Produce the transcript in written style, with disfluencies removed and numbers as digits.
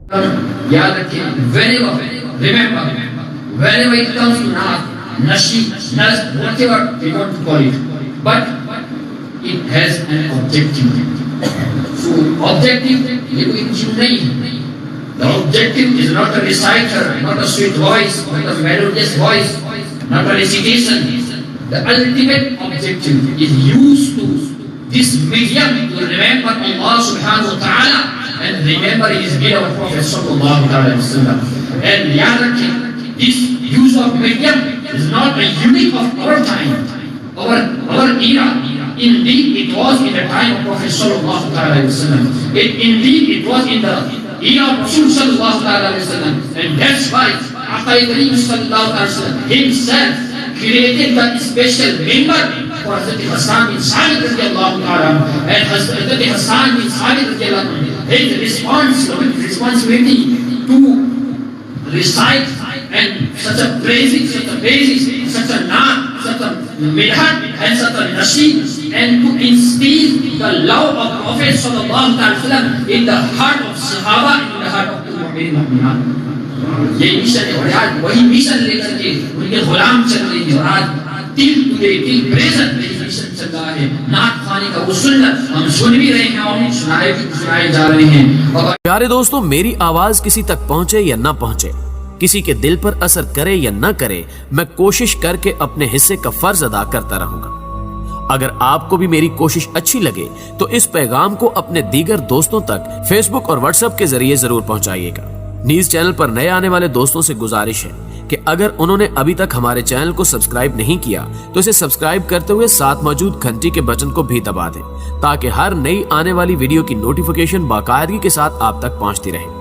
याद रखिए, whenever it comes to Naat, Nasheed, Nazm, whatever we want to call it, but it has an objective. So objective ये कोई चीज नहीं है. The objective is not a reciter, not a sweet voice, not a melodious voice, not a recitation. The ultimate objective is used to this medium to remember Allah subhanahu wa ta'ala and remember His beloved Prophet sallallahu alaihi wasallam. And yaad rakhiye, this use of medium is not a unique of our time, our era. Indeed, it was in the time of Prophet sallallahu alaihi wasallam. Indeed, it was in the era of Rasul sallallahu alaihi wasallam. And that's why Aqaid sallallahu alaihi wasallam himself created the special member for Hazrat Hassan bin Sabit radiyallahu ta'ala, and Hazrat Hassan bin Sabit radiyallahu anhu, his responsibility to recite and such a praising, such a naat, such a midhat, and such a nasheed, and to instill the love of Prophet sallallahu alaihi wasallam in the heart of Sahaba and in the heart of the mu'minat. ये mission है, और आज वही mission लेकर के उनके गुलाम चल रही है, और आज till present मिशन चल रहा है. नात खाने का वो सुन्नत हम सुन भी रहे हैं और सुनाए जा रहे हैं. प्यारे दोस्तों, मेरी आवाज किसी तक पहुंचे या ना पहुंचे, किसी के दिल पर असर करे या ना करे, मैं कोशिश करके अपने हिस्से का फर्ज अदा करता रहूंगा. अगर आपको भी मेरी कोशिश अच्छी लगे तो इस पैगाम को अपने दीगर दोस्तों तक फेसबुक और व्हाट्सएप के जरिए जरूर पहुंचाइएगा. न्यूज चैनल पर नए आने वाले दोस्तों से गुजारिश है कि अगर उन्होंने अभी तक हमारे चैनल को सब्सक्राइब नहीं किया तो इसे सब्सक्राइब करते हुए साथ मौजूद घंटी के बटन को भी दबा दें, ताकि हर नई आने वाली वीडियो की नोटिफिकेशन बाकायदगी के साथ आप तक पहुंचती रहे.